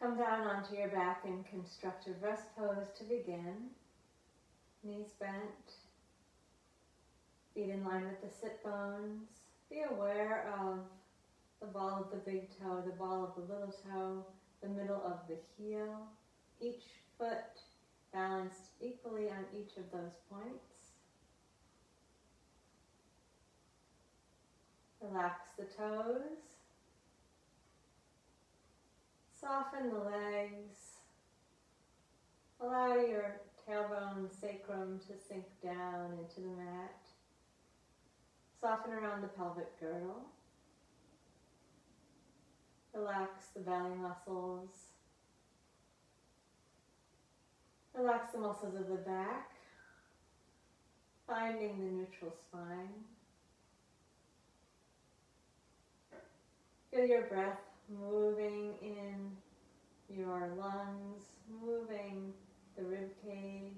Come down onto your back in constructive rest pose to begin. Knees bent, feet in line with the sit bones. Be aware of the ball of the big toe, the ball of the little toe, the middle of the heel, each foot balanced equally on each of those points. Relax the toes. Soften the legs. Allow your tailbone, sacrum to sink down into the mat. Soften around the pelvic girdle. Relax the belly muscles. Relax the muscles of the back, finding the neutral spine. Feel your breath moving in your lungs, moving the rib cage.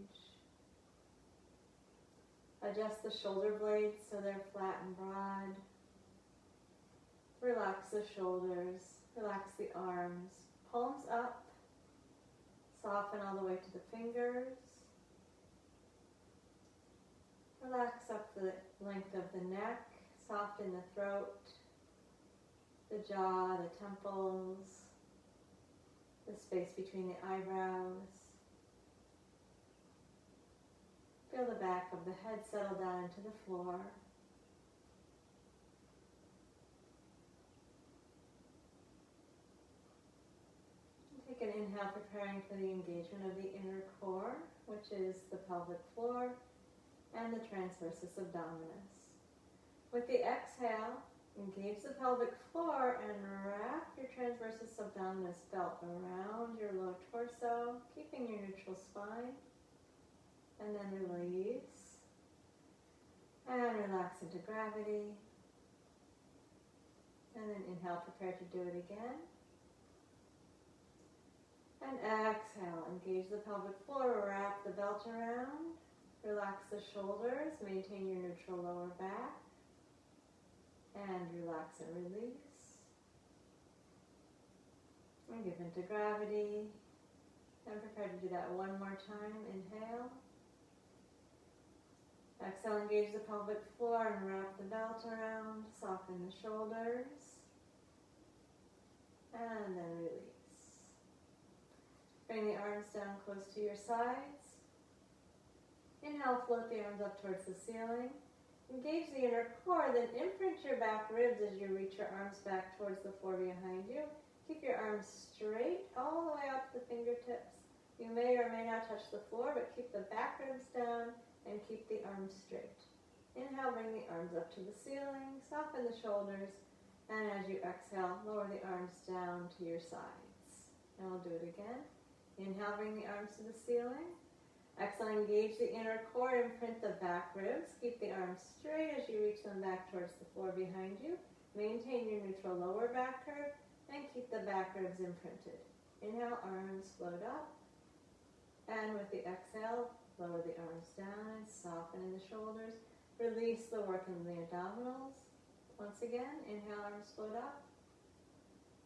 Adjust the shoulder blades so they're flat and broad. Relax the shoulders, relax the arms, palms up, soften all the way to the fingers. Relax up the length of the neck, soften the throat, the jaw, the temples, the space between the eyebrows. Feel the back of the head settle down into the floor. Take an inhale, preparing for the engagement of the inner core, which is the pelvic floor and the transversus abdominis. With the exhale, engage the pelvic floor and wrap your transversus abdominis belt around your low torso, keeping your neutral spine. And then release. And relax into gravity. And then inhale, prepare to do it again. And exhale, engage the pelvic floor, wrap the belt around. Relax the shoulders, maintain your neutral lower back. And relax and release. And give into gravity. And prepare to do that one more time. Inhale. Exhale, engage the pelvic floor and wrap the belt around. Soften the shoulders. And then release. Bring the arms down close to your sides. Inhale, float the arms up towards the ceiling. Engage the inner core, then imprint your back ribs as you reach your arms back towards the floor behind you. Keep your arms straight all the way up to the fingertips. You may or may not touch the floor, but keep the back ribs down and keep the arms straight. Inhale, bring the arms up to the ceiling, soften the shoulders, and as you exhale, lower the arms down to your sides. And we'll do it again. Inhale, bring the arms to the ceiling. Exhale, engage the inner core, imprint the back ribs. Keep the arms straight as you reach them back towards the floor behind you. Maintain your neutral lower back curve and keep the back ribs imprinted. Inhale, arms float up. And with the exhale, lower the arms down and soften in the shoulders. Release the work in the abdominals. Once again, inhale, arms float up.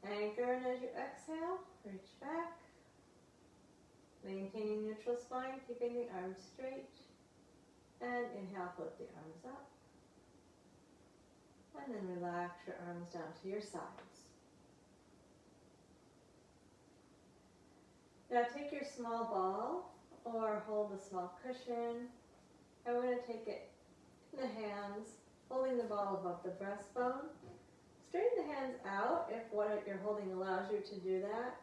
Anchor, and as you exhale, reach back. Maintaining neutral spine, keeping the arms straight. And inhale, float the arms up. And then relax your arms down to your sides. Now take your small ball or hold a small cushion. I want to take it in the hands, holding the ball above the breastbone. Straighten the hands out if what you're holding allows you to do that.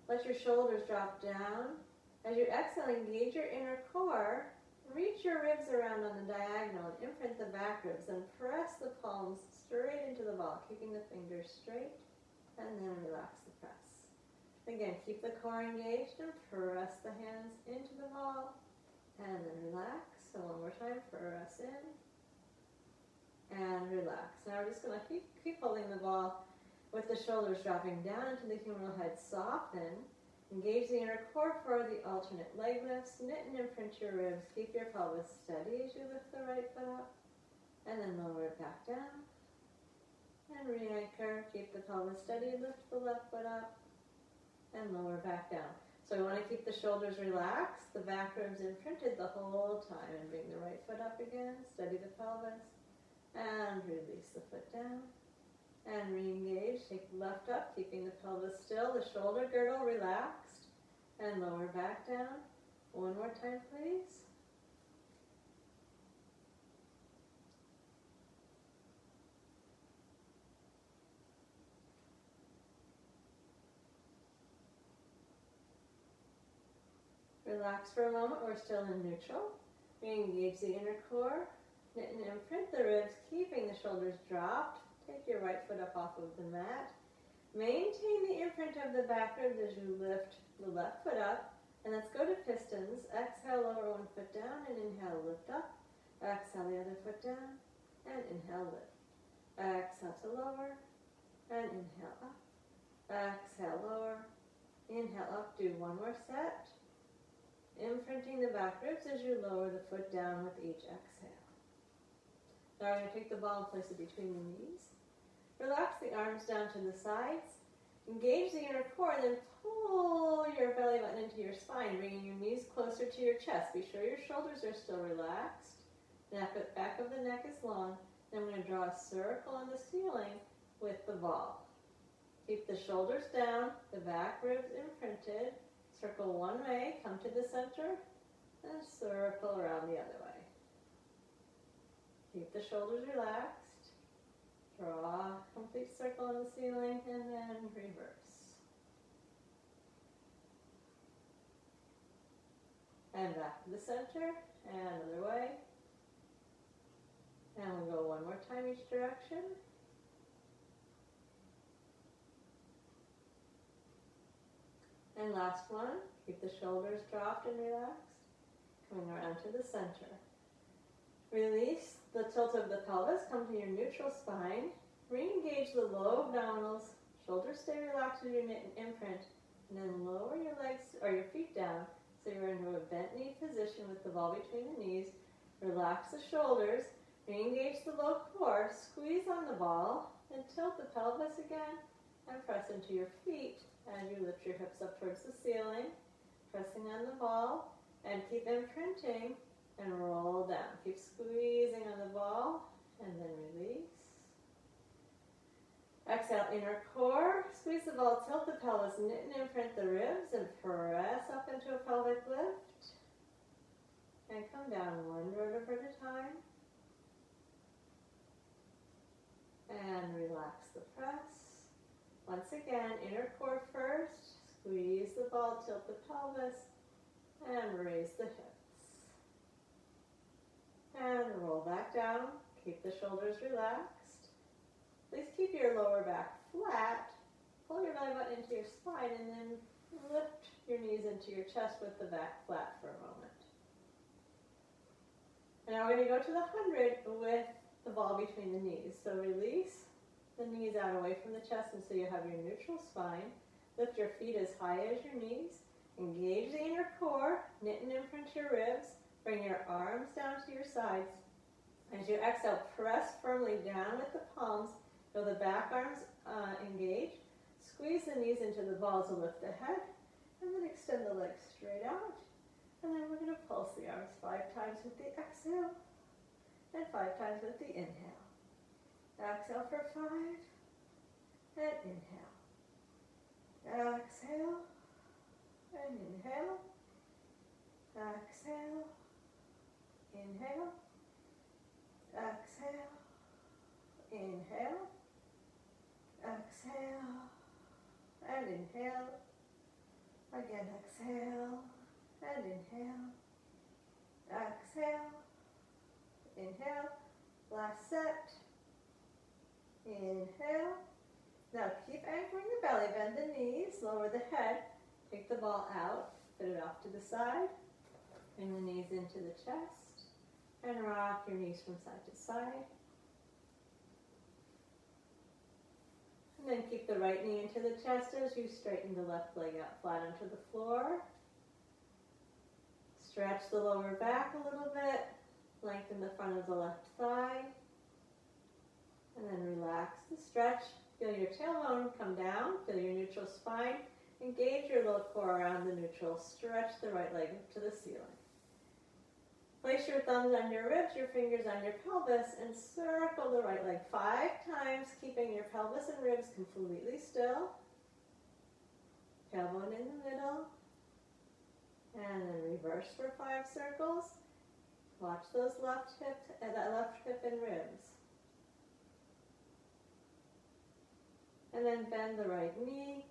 Let your shoulders drop down. As you exhale, engage your inner core. Reach your ribs around on the diagonal and imprint the back ribs and press the palms straight into the ball, keeping the fingers straight, and then relax the press. Again, keep the core engaged and press the hands into the ball, and then relax. So one more time, press in, and relax. Now we're just going to keep holding the ball with the shoulders dropping down into the humeral head. Soften. Engage the inner core for the alternate leg lifts. Knit and imprint your ribs. Keep your pelvis steady as you lift the right foot up. And then lower it back down. And re-anchor. Keep the pelvis steady. Lift the left foot up. and lower back down. So we want to keep the shoulders relaxed, the back ribs imprinted the whole time, and bring the right foot up again, steady the pelvis, and release the foot down, and re-engage, take the left up, keeping the pelvis still, the shoulder girdle relaxed, and lower back down. One more time, please. Relax for a moment, we're still in neutral. Re-engage the inner core, knit and imprint the ribs, keeping the shoulders dropped. Take your right foot up off of the mat. Maintain the imprint of the back ribs as you lift the left foot up. And let's go to pistons. Exhale, lower one foot down, and inhale, lift up. Exhale, the other foot down, and inhale, lift. Exhale to lower, and inhale up. Exhale, lower, inhale up. Do one more set. Imprinting the back ribs as you lower the foot down with each exhale. Now we're going to take the ball and place it between the knees. Relax the arms down to the sides. Engage the inner core, then pull your belly button into your spine, bringing your knees closer to your chest. Be sure your shoulders are still relaxed. Back of the neck is long. Then I'm going to draw a circle on the ceiling with the ball. Keep the shoulders down, the back ribs imprinted. Circle one way, come to the center, and circle around the other way. Keep the shoulders relaxed. Draw a complete circle on the ceiling, and then reverse. And back to the center, and another way. And we'll go one more time each direction. And last one, keep the shoulders dropped and relaxed. Coming around to the center. Release the tilt of the pelvis, come to your neutral spine. Re-engage the low abdominals. Shoulders stay relaxed as you knit and imprint. And then lower your legs or your feet down so you're into a bent knee position with the ball between the knees. Relax the shoulders. Re-engage the low core. Squeeze on the ball. Then tilt the pelvis again and press into your feet as you lift your hips up towards the ceiling. Pressing on the ball and keep imprinting and roll down. Keep squeezing on the ball and then release. Exhale, inner core. Squeeze the ball, tilt the pelvis, knit and imprint the ribs, and press up into a pelvic lift. And come down one vertebra at a time. And relax the press. Once again, inner core first. Squeeze the ball, tilt the pelvis, and raise the hips. And roll back down. Keep the shoulders relaxed. Please keep your lower back flat. Pull your belly button into your spine and then lift your knees into your chest with the back flat for a moment. And now we're going to go to the 100 with the ball between the knees. So release the knees out away from the chest and so you have your neutral spine. Lift your feet as high as your knees. Engage the inner core. Knit and imprint your ribs. Bring your arms down to your sides. As you exhale, press firmly down with the palms. Feel the back arms engage. Squeeze the knees into the ball to lift the head. And then extend the legs straight out. And then we're going to pulse the arms 5 times with the exhale. And 5 times with the inhale. Exhale for 5. And inhale. Exhale. And inhale. Exhale. Inhale. Exhale. Inhale. Exhale. And inhale. Again, exhale. And inhale. Exhale. Inhale. Last set. Inhale. Now keep anchoring the belly. Bend the knees. Lower the head. Take the ball out. Put it off to the side. Bring the knees into the chest. And rock your knees from side to side. And then keep the right knee into the chest as you straighten the left leg out flat onto the floor. Stretch the lower back a little bit. Lengthen the front of the left thigh. And then relax the stretch. Feel your tailbone come down. Feel your neutral spine. Engage your low core around the neutral. Stretch the right leg up to the ceiling. Place your thumbs on your ribs, your fingers on your pelvis, and circle the right leg 5 times, keeping your pelvis and ribs completely still. Tailbone in the middle. And then reverse for 5 circles. Watch those left hip and ribs. And then bend the right knee.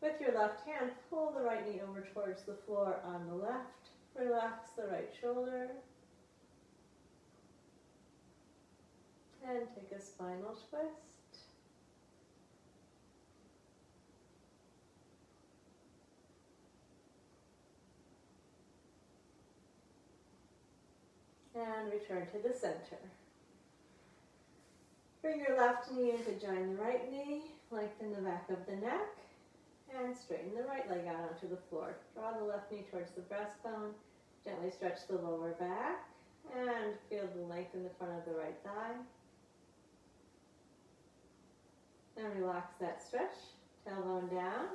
With your left hand, pull the right knee over towards the floor on the left. Relax the right shoulder. And take a spinal twist. And return to the center. Bring your left knee in to join the right knee. Lengthen the back of the neck. And straighten the right leg out onto the floor. Draw the left knee towards the breastbone. Gently stretch the lower back. And feel the length in the front of the right thigh. And relax that stretch. Tailbone down.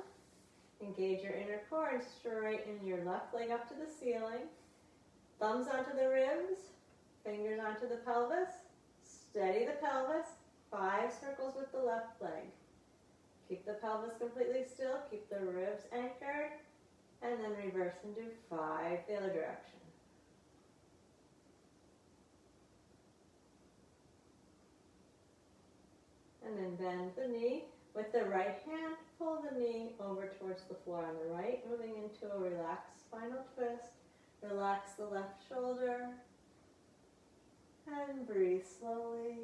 Engage your inner core and straighten your left leg up to the ceiling. Thumbs onto the ribs. Fingers onto the pelvis. Steady the pelvis. 5 circles with the left leg. Keep the pelvis completely still. Keep the ribs anchored. And then reverse and do 5 the other direction. And then bend the knee. With the right hand, pull the knee over towards the floor on the right, moving into a relaxed spinal twist. Relax the left shoulder. And breathe slowly.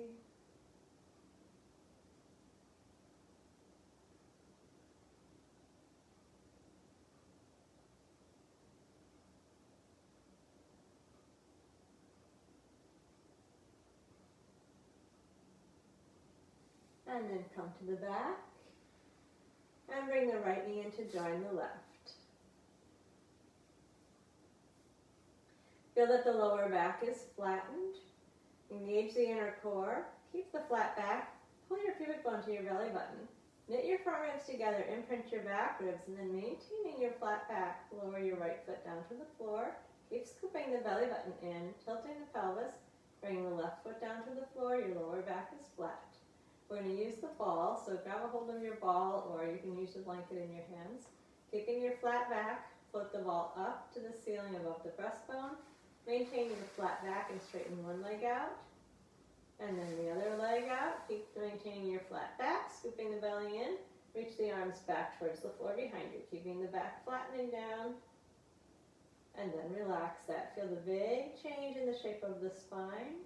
And then come to the back. And bring the right knee in to join the left. Feel that the lower back is flattened. Engage the inner core. Keep the flat back. Pull your pubic bone to your belly button. Knit your front ribs together. Imprint your back ribs. And then maintaining your flat back, lower your right foot down to the floor. Keep scooping the belly button in, tilting the pelvis. Bring the left foot down to the floor. Your lower back is flat. We're going to use the ball, so grab a hold of your ball, or you can use the blanket in your hands. Keeping your flat back, float the ball up to the ceiling above the breastbone. Maintain your flat back and straighten one leg out. And then the other leg out. Keep maintaining your flat back, scooping the belly in. Reach the arms back towards the floor behind you, keeping the back flattening down. And then relax that. Feel the big change in the shape of the spine.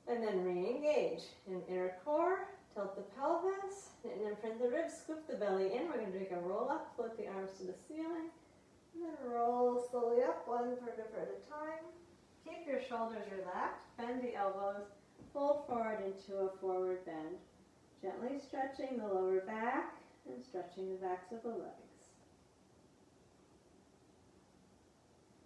And then re-engage in inner core, tilt the pelvis, and imprint the ribs, scoop the belly in. We're going to take a roll up, float the arms to the ceiling, and then roll slowly up, one vertebra at a time. Keep your shoulders relaxed, bend the elbows, fold forward into a forward bend, gently stretching the lower back and stretching the backs of the legs.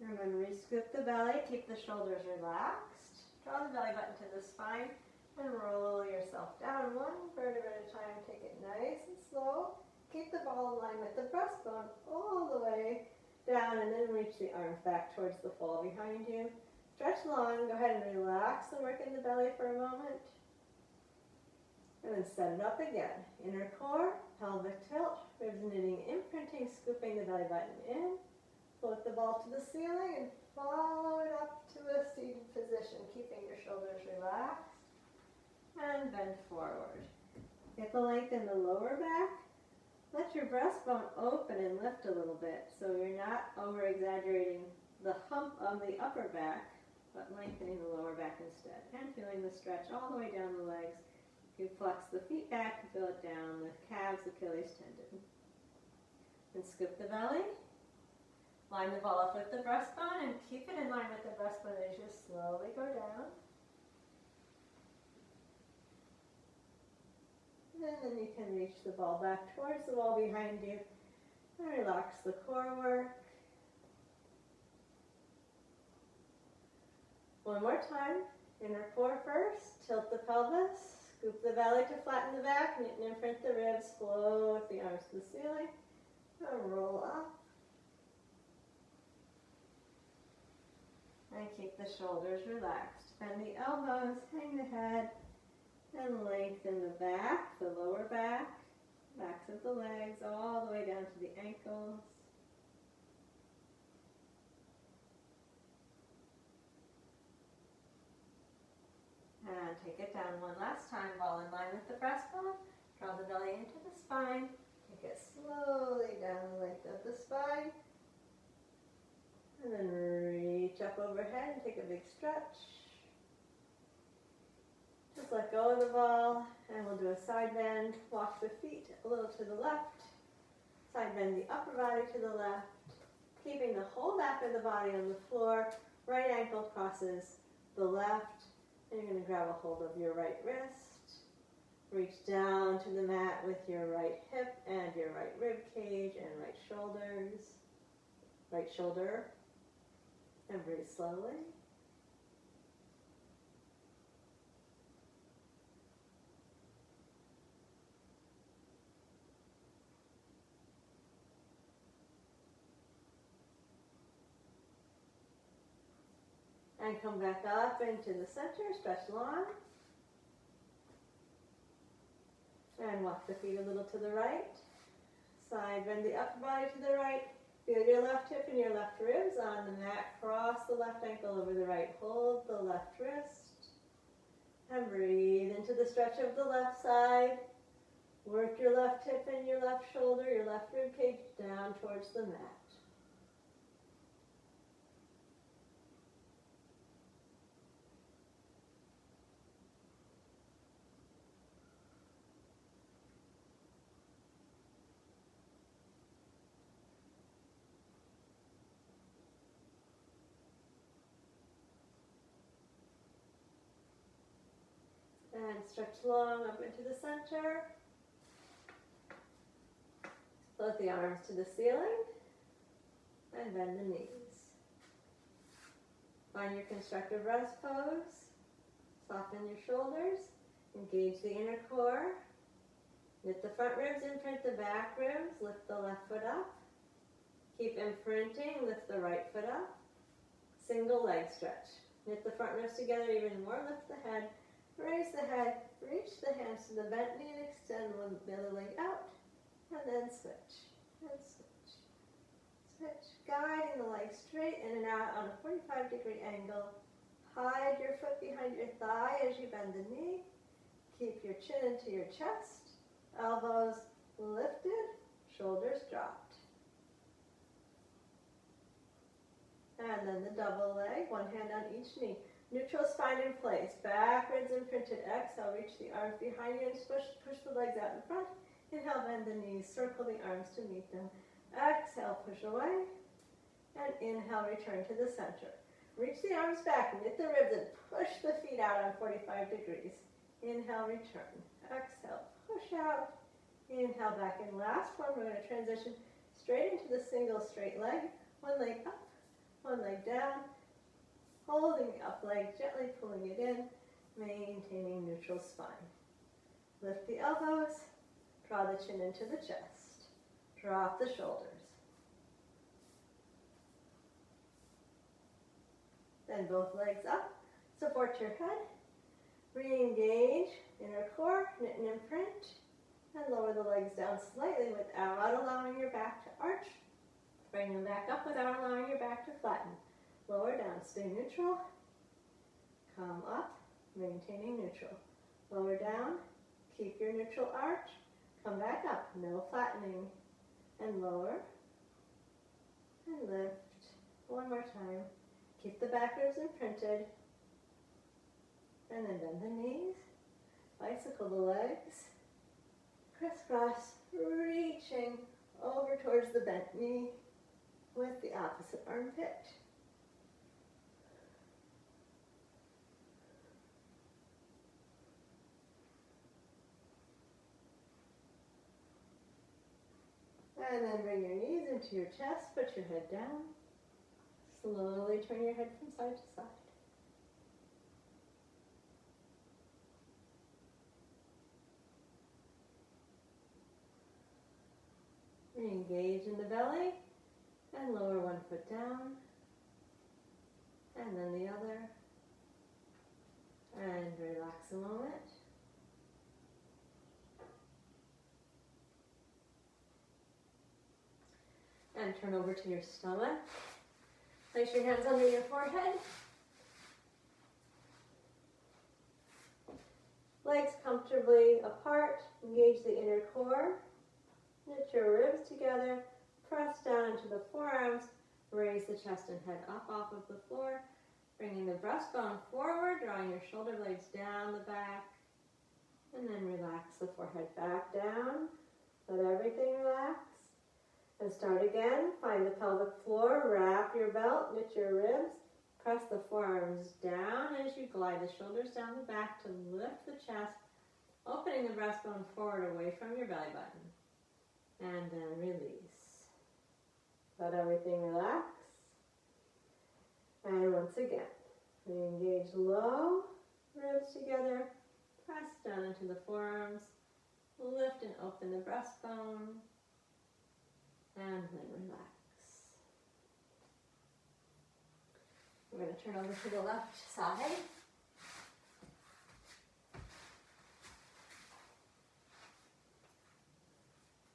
And then re-scoop the belly, keep the shoulders relaxed. Draw the belly button to the spine and roll yourself down one vertebra at a time. Take it nice and slow. Keep the ball in line with the breastbone all the way down and then reach the arms back towards the fall behind you. Stretch long. Go ahead and relax and work in the belly for a moment. And then set it up again. Inner core, pelvic tilt, ribs knitting, imprinting, scooping the belly button in. Float the ball to the ceiling and follow it up to a seated position, keeping your shoulders relaxed. And bend forward. Get the length in the lower back. Let your breastbone open and lift a little bit so you're not over-exaggerating the hump of the upper back, but lengthening the lower back instead. And feeling the stretch all the way down the legs. You flex the feet back, feel it down the calves, Achilles tendon. And scoop the belly. Line the ball up with the breastbone and keep it in line with the breastbone as you slowly go down. And then you can reach the ball back towards the wall behind you and relax the core work. One more time. Inner core first. Tilt the pelvis. Scoop the belly to flatten the back, knit and imprint the ribs, float the arms to the ceiling, and roll up. And keep the shoulders relaxed. Bend the elbows, hang the head, and lengthen the back, the lower back, backs of the legs, all the way down to the ankles. And take it down one last time, ball in line with the breastbone. Draw the belly into the spine. Take it slowly down the length of the spine. And then reach up overhead and take a big stretch. Just let go of the ball, and we'll do a side bend. Walk the feet a little to the left. Side bend the upper body to the left. Keeping the whole back of the body on the floor. Right ankle crosses the left. And you're going to grab a hold of your right wrist. Reach down to the mat with your right hip and your right rib cage and right shoulders. Right shoulder. And breathe slowly. And come back up into the center, stretch long. And walk the feet a little to the right. Side bend the upper body to the right. Feel your left hip and your left ribs on the mat. Cross the left ankle over the right. Hold the left wrist. And breathe into the stretch of the left side. Work your left hip and your left shoulder, your left rib cage down towards the mat. And stretch long up into the center. Float the arms to the ceiling. And bend the knees. Find your constructive rest pose. Soften your shoulders. Engage the inner core. Knit the front ribs, imprint the back ribs. Lift the left foot up. Keep imprinting. Lift the right foot up. Single leg stretch. Knit the front ribs together even more. Lift the head. Raise the head, reach the hands to the bent knee and extend one the other leg out, and then switch, and switch. Switch, guiding the leg straight in and out on a 45-degree angle. Hide your foot behind your thigh as you bend the knee. Keep your chin into your chest, elbows lifted, shoulders dropped. And then the double leg, one hand on each knee. Neutral spine in place, backwards imprinted. Exhale, reach the arms behind you and push the legs out in front. Inhale, bend the knees, circle the arms to meet them. Exhale, push away. And inhale, return to the center. Reach the arms back, knit the ribs, and push the feet out on 45 degrees. Inhale, return. Exhale, push out. Inhale, back in. Last one, we're going to transition straight into the single straight leg. One leg up, one leg down. Holding the up leg, gently pulling it in, maintaining neutral spine. Lift the elbows, draw the chin into the chest. Drop the shoulders. Then both legs up, support your head. Re-engage inner core, knit and imprint, and lower the legs down slightly without allowing your back to arch. Bring them back up without allowing your back to flatten. Lower down, stay neutral. Come up, maintaining neutral. Lower down, keep your neutral arch. Come back up, no flattening. And lower, and lift. One more time. Keep the back ribs imprinted. And then bend the knees. Bicycle the legs. Crisscross, reaching over towards the bent knee with the opposite armpit. And then bring your knees into your chest, put your head down. Slowly turn your head from side to side. Engage in the belly and lower one foot down and then the other. And relax a moment. And turn over to your stomach. Place your hands under your forehead. Legs comfortably apart. Engage the inner core. Knit your ribs together. Press down into the forearms. Raise the chest and head up off of the floor. Bringing the breastbone forward, drawing your shoulder blades down the back. And then relax the forehead back down. Let everything relax. And start again. Find the pelvic floor. Wrap your belt. Knit your ribs. Press the forearms down as you glide the shoulders down the back to lift the chest, opening the breastbone forward away from your belly button. And then release. Let everything relax. And once again, we engage low, ribs together, press down into the forearms, lift and open the breastbone, and then relax. We're going to turn over to the left side.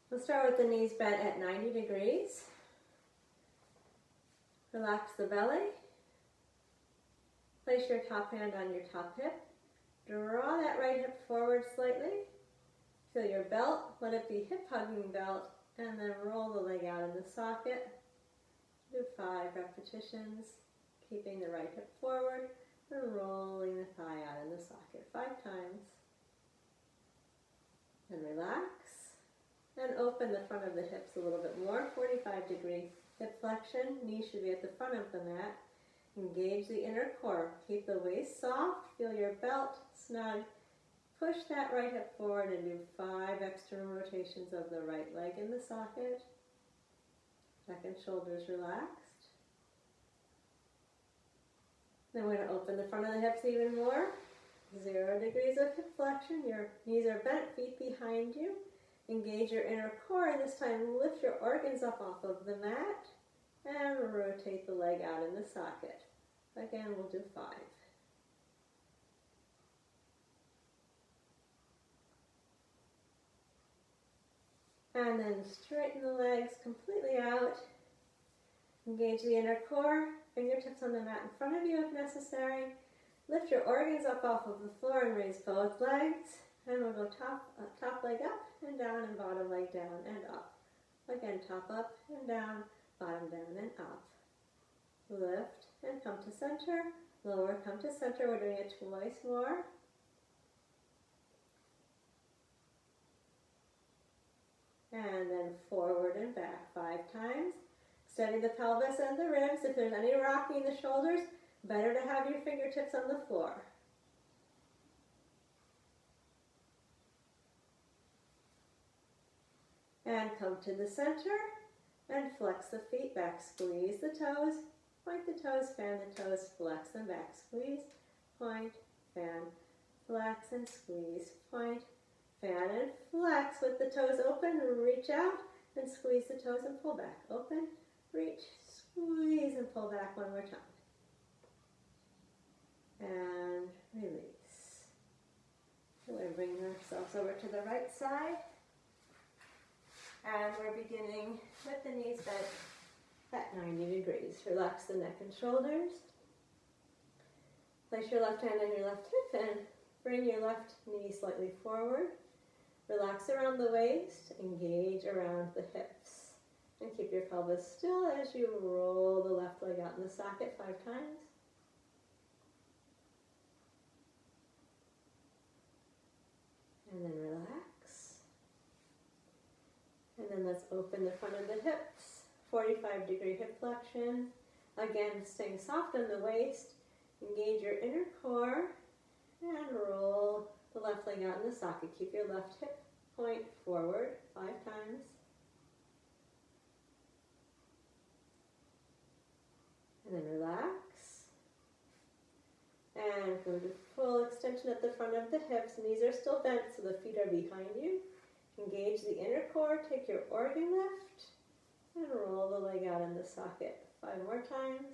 We'll start with the knees bent at 90 degrees. Relax the belly. Place your top hand on your top hip. Draw that right hip forward slightly. Feel your belt. Let it be hip hugging belt. And then roll the leg out in the socket. Do 5 repetitions. Keeping the right hip forward and rolling the thigh out in the socket 5 times. And relax. And open the front of the hips a little bit more. 45-degree hip flexion. Knees should be at the front of the mat. Engage the inner core. Keep the waist soft. Feel your belt snug. Push that right hip forward and do 5 external rotations of the right leg in the socket. Neck and shoulders relaxed. Then we're going to open the front of the hips even more. 0 degrees of hip flexion. Your knees are bent, feet behind you. Engage your inner core, and this time lift your organs up off of the mat and rotate the leg out in the socket. Again, we'll do 5. And then straighten the legs completely out. Engage the inner core, fingertips on the mat in front of you if necessary. Lift your organs up off of the floor and raise both legs. And we'll go top leg up and down and bottom leg down and up. Again, top up and down, bottom down and up. Lift and come to center. Lower, come to center. We're doing it twice more. And then forward and back 5 times. Steady the pelvis and the ribs. If there's any rocking in the shoulders, better to have your fingertips on the floor. And come to the center and flex the feet back. Squeeze the toes, point the toes, fan the toes, flex them back. Squeeze, point, fan, flex and squeeze, point, fan and flex with the toes open. Reach out and squeeze the toes and pull back. Open, reach, squeeze and pull back one more time. And release. So we're bringing ourselves over to the right side. And we're beginning with the knees bent at 90 degrees. Relax the neck and shoulders. Place your left hand on your left hip and bring your left knee slightly forward. Relax around the waist, engage around the hips. And keep your pelvis still as you roll the left leg out in the socket 5 times. And then relax. And then let's open the front of the hips. 45-degree hip flexion. Again, staying soft on the waist. Engage your inner core and roll the left leg out in the socket. Keep your left hip point forward 5 times. And then relax. And go to full extension at the front of the hips. Knees are still bent, so the feet are behind you. Engage the inner core. Take your organ lift And roll the leg out in the socket. 5 more times.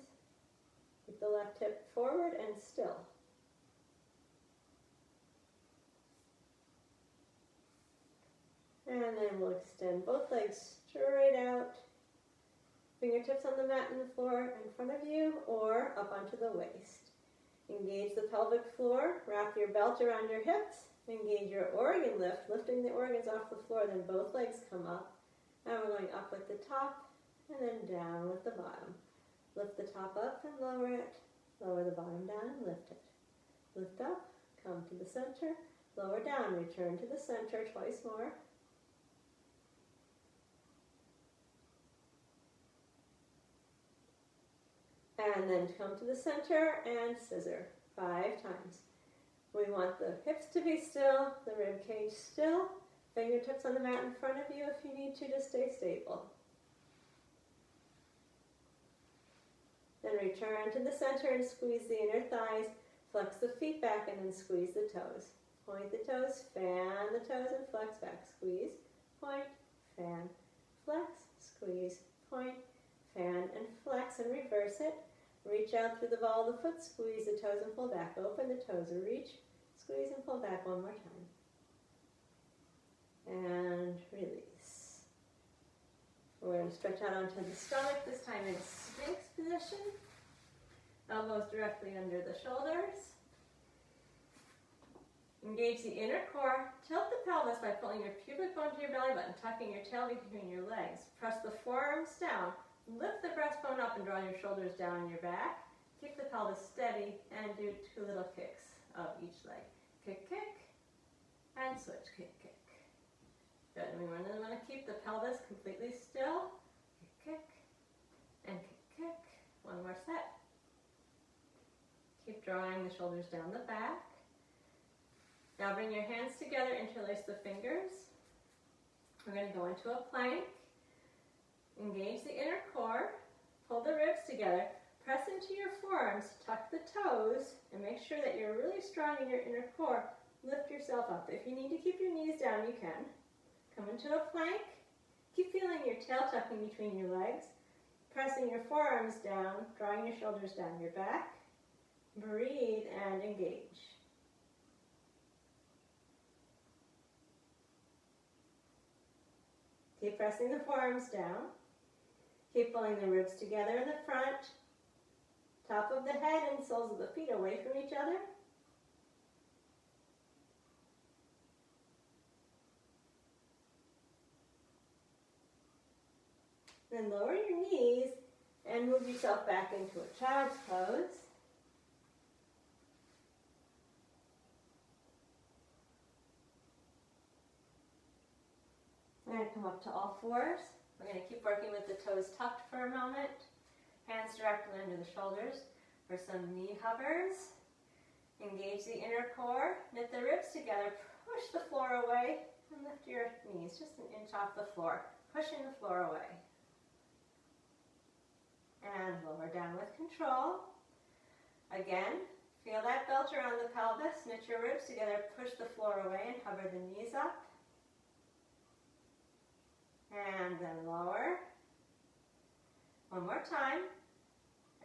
Keep the left hip forward and still. And then we'll extend both legs straight out. Fingertips on the mat and the floor in front of you or up onto the waist. Engage the pelvic floor. Wrap your belt around your hips. Engage your organ lift, lifting the organs off the floor. Then both legs come up. And we're going up with the top and then down with the bottom. Lift the top up and lower it. Lower the bottom down and lift it. Lift up, come to the center, lower down, return to the center twice more. And then come to the center and scissor 5 times. We want the hips to be still, the rib cage still, fingertips on the mat in front of you if you need to stay stable. Then return to the center and squeeze the inner thighs, flex the feet back and then squeeze the toes. Point the toes, fan the toes and flex back. Squeeze, point, fan, flex, squeeze, point, fan and flex and reverse it. Reach out through the ball of the foot, squeeze the toes and pull back. Open the toes, reach, squeeze and pull back one more time. And release. We're going to stretch out onto the stomach, this time in Sphinx position. Elbows directly under the shoulders. Engage the inner core. Tilt the pelvis by pulling your pubic bone to your belly button, tucking your tail between your legs. Press the forearms down. Lift the breastbone up and draw your shoulders down on your back. Keep the pelvis steady and do 2 little kicks of each leg. Kick, kick, and switch, kick, kick. Good, and we want to keep the pelvis completely still. Kick, kick, and kick, kick. One more set. Keep drawing the shoulders down the back. Now bring your hands together, interlace the fingers. We're going to go into a plank. Engage the inner core. Pull the ribs together. Press into your forearms, tuck the toes, and make sure that you're really strong in your inner core. Lift yourself up. If you need to keep your knees down, you can. Come into a plank. Keep feeling your tail tucking between your legs. Pressing your forearms down, drawing your shoulders down your back. Breathe and engage. Keep pressing the forearms down. Keep pulling the ribs together in the front. Top of the head and soles of the feet away from each other. Then lower your knees and move yourself back into a child's pose. We're going to come up to all fours. We're going to keep working with the toes tucked for a moment. Hands directly under the shoulders for some knee hovers. Engage the inner core. Knit the ribs together. Push the floor away and lift your knees just an inch off the floor. Pushing the floor away. And lower down with control. Again, feel that belt around the pelvis. Knit your ribs together. Push the floor away and hover the knees up. And then lower. One more time.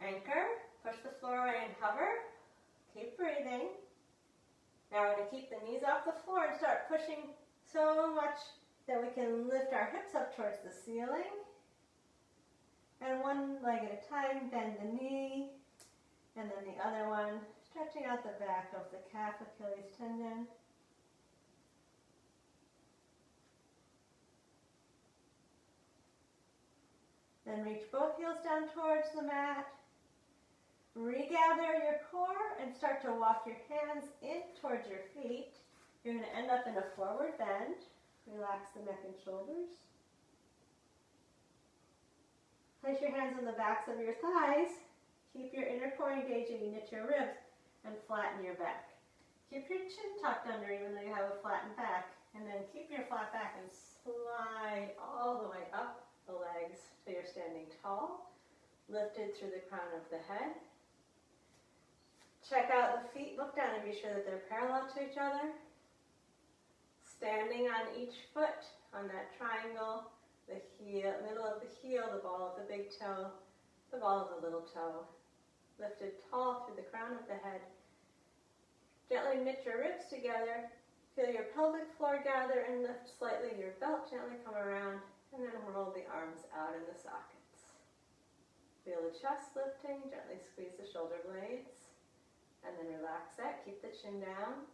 Anchor. Push the floor away and hover. Keep breathing. Now we're going to keep the knees off the floor and start pushing so much that we can lift our hips up towards the ceiling. And one leg at a time, bend the knee. And then the other one, stretching out the back of the calf Achilles tendon. Then reach both heels down towards the mat. Regather your core and start to walk your hands in towards your feet. You're going to end up in a forward bend. Relax the neck and shoulders. Place your hands on the backs of your thighs. Keep your inner core engaged and you knit your ribs and flatten your back. Keep your chin tucked under even though you have a flattened back. And then keep your flat back and slide all the way up the legs so you're standing tall, lifted through the crown of the head. Check out the feet, look down and be sure that they're parallel to each other. Standing on each foot on that triangle, the heel, middle of the heel, the ball of the big toe, the ball of the little toe. Lifted tall through the crown of the head. Gently knit your ribs together. Feel your pelvic floor gather and lift slightly. Your belt gently come around, and then roll the arms out in the sockets. Feel the chest lifting. Gently squeeze the shoulder blades, and then relax that. Keep the chin down.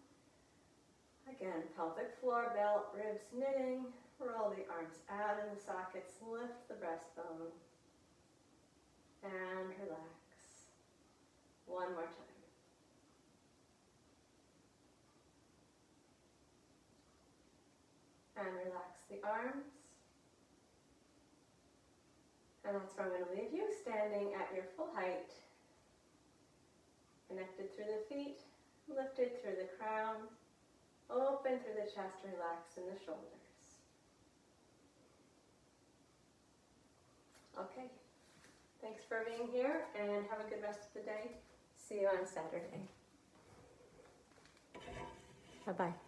Again, pelvic floor, belt, ribs knitting. Roll the arms out in the sockets. Lift the breastbone, and relax. One more time. And relax the arms. And that's where I'm going to leave you, standing at your full height. Connected through the feet, lifted through the crown, open through the chest, relax in the shoulders. Okay. Thanks for being here, and have a good rest of the day. See you on Saturday. Bye-bye.